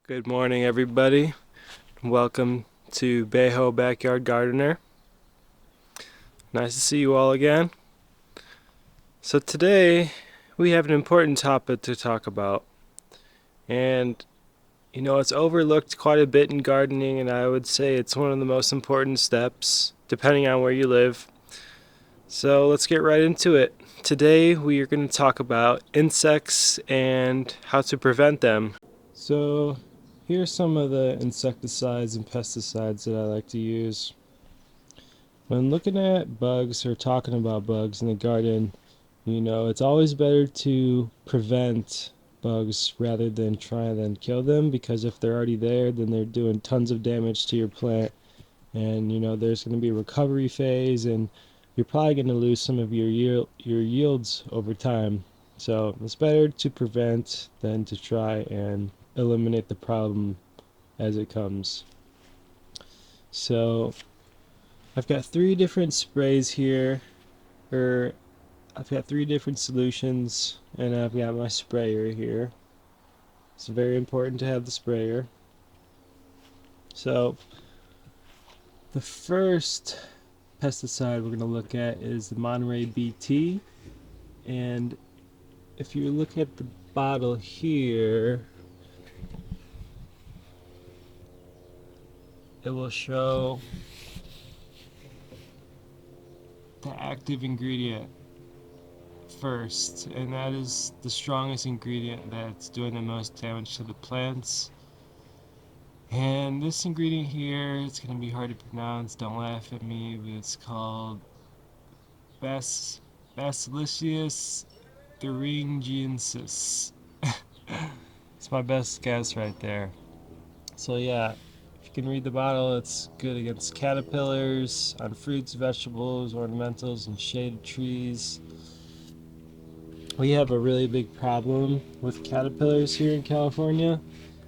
Good morning, everybody. Welcome to Bayho Backyard Gardener. Nice to see you all again. So today we have an important topic to talk about. And it's overlooked quite a bit in gardening, and I would say it's one of the most important steps, depending on where you live. So let's get right into it. Today we are going to talk about insects and how to prevent them. So here's some of the insecticides and pesticides that I like to use. When looking at bugs or talking about bugs in the garden, it's always better to prevent bugs rather than try and kill them, because if they're already there, then they're doing tons of damage to your plant. And there's going to be a recovery phase, and you're probably going to lose some of your yields over time. So it's better to prevent than to try and eliminate the problem as it comes. So I've got three different sprays here, or I've got three different solutions, and I've got my sprayer here. It's very important to have the sprayer. So the first pesticide we're going to look at is the Monterey BT, and if you look at the bottle here, it will show the active ingredient first, and that is the strongest ingredient that's doing the most damage to the plants. And this ingredient here, it's going to be hard to pronounce, don't laugh at me, but it's called Bacillus thuringiensis. It's my best guess right there. So yeah, if you can read the bottle, it's good against caterpillars on fruits, vegetables, ornamentals, and shaded trees. We have a really big problem with caterpillars here in California.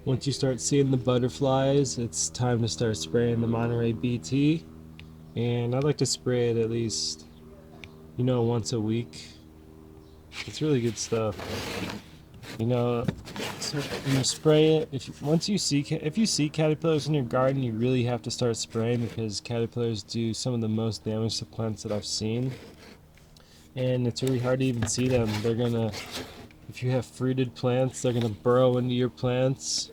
Once you start seeing the butterflies, it's time to start spraying the Monterey BT. And I like to spray it at least, once a week. It's really good stuff. So when you spray it, if you see caterpillars in your garden, you really have to start spraying, because caterpillars do some of the most damage to plants that I've seen. And it's really hard to even see them. If you have fruited plants, they're gonna burrow into your plants,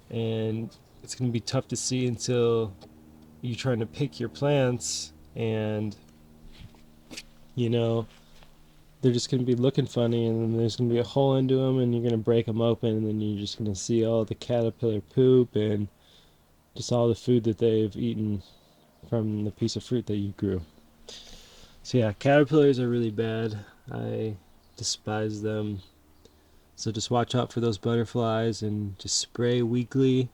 and it's gonna be tough to see until you're trying to pick your plants, and they're just going to be looking funny, and then there's going to be a hole into them, and you're going to break them open, and then you're just going to see all the caterpillar poop and just all the food that they've eaten from the piece of fruit that you grew. So yeah, caterpillars are really bad. I despise them. So just watch out for those butterflies and just spray weekly.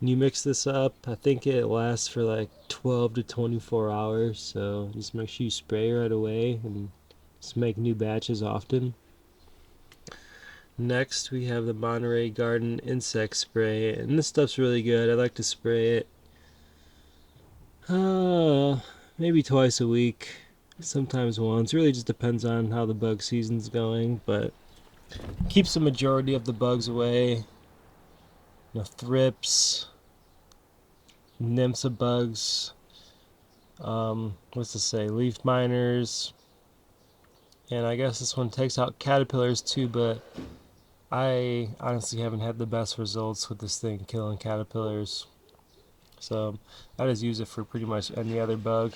When you mix this up, I think it lasts for like 12 to 24 hours, so just make sure you spray right away and just make new batches often. Next, we have the Monterey Garden Insect Spray, and this stuff's really good. I like to spray it maybe twice a week, sometimes once. It really just depends on how the bug season's going, but keeps the majority of the bugs away. Thrips, nymphs of bugs, what's to say, leaf miners, and I guess this one takes out caterpillars too, but I honestly haven't had the best results with this thing killing caterpillars. So I just use it for pretty much any other bug.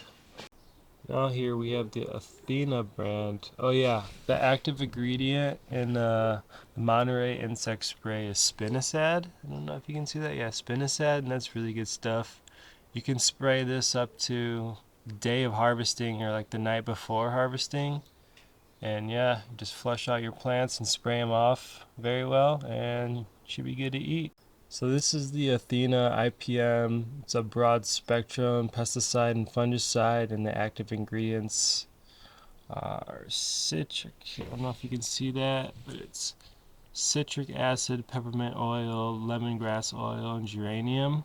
Now here we have the Athena brand. Oh yeah, the active ingredient in the Monterey insect spray is spinosad. I don't know if you can see that. Yeah, spinosad, and that's really good stuff. You can spray this up to the day of harvesting, or like the night before harvesting. And yeah, just flush out your plants and spray them off very well, and should be good to eat. So this is the Athena IPM. It's a broad spectrum pesticide and fungicide, and the active ingredients are citric. I don't know if you can see that, but it's citric acid, peppermint oil, lemongrass oil, and geranium.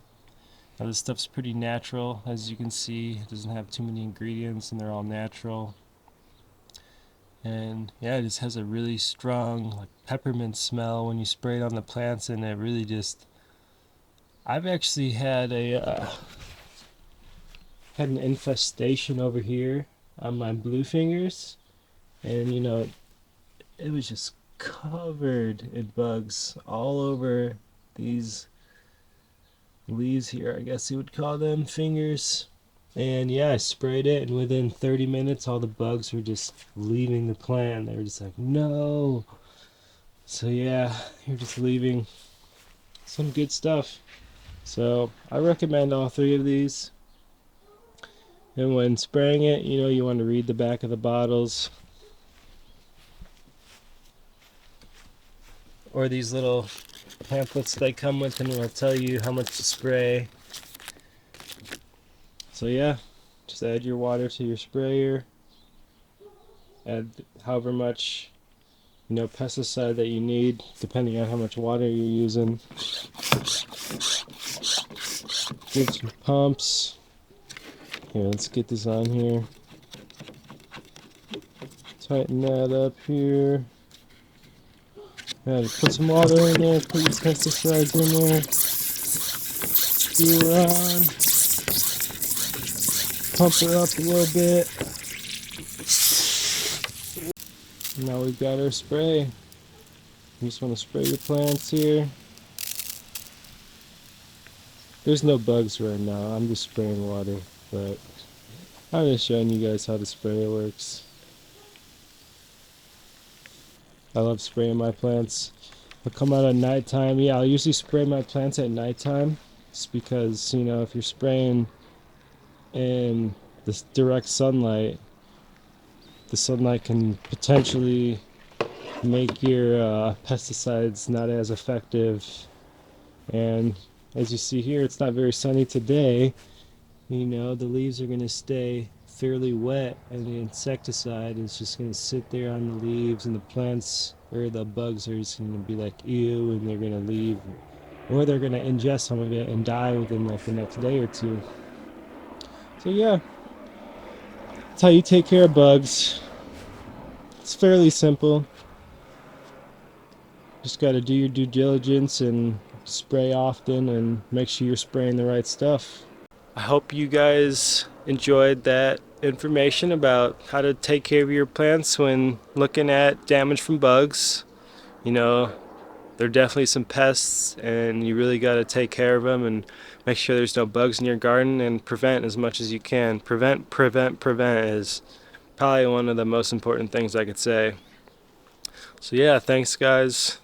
Now this stuff's pretty natural, as you can see. It doesn't have too many ingredients, and they're all natural. And yeah, it just has a really strong, like, peppermint smell when you spray it on the plants, and it really just I've actually had an infestation over here on my blue fingers, and it was just covered in bugs all over these leaves here, I guess you would call them, fingers. And yeah, I sprayed it, and within 30 minutes, all the bugs were just leaving the plant. They were just like, no. So yeah, you're just leaving some good stuff. So I recommend all three of these. And when spraying it, you want to read the back of the bottles, or these little pamphlets they come with, and it'll tell you how much to spray. So yeah, just add your water to your sprayer. Add however much pesticide that you need, depending on how much water you're using. Get some pumps. Here, let's get this on here. Tighten that up here. Put some water in there, put your pesticides in there. Screw her on. Pump her up a little bit. Now we've got our spray. You just want to spray your plants here. There's no bugs right now, I'm just spraying water, but I'm just showing you guys how the sprayer works. I love spraying my plants. I'll come out at nighttime. Yeah, I'll usually spray my plants at nighttime, just because, if you're spraying in this direct sunlight, the sunlight can potentially make your pesticides not as effective. And as you see here, it's not very sunny today. The leaves are going to stay fairly wet, and the insecticide is just going to sit there on the leaves, and the plants or the bugs are just going to be like, ew, and they're going to leave, or they're going to ingest some of it and die within like the next day or two. So yeah, that's how you take care of bugs. It's fairly simple. Just got to do your due diligence and spray often, and make sure you're spraying the right stuff. I hope you guys enjoyed that information about how to take care of your plants when looking at damage from bugs. There are definitely some pests, and you really got to take care of them and make sure there's no bugs in your garden, and prevent as much as you can. Prevent is probably one of the most important things I could say. So yeah, thanks guys.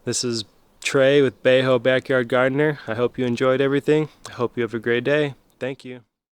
This is Trey with Bayho Backyard Gardener. I hope you enjoyed everything. I hope you have a great day. Thank you.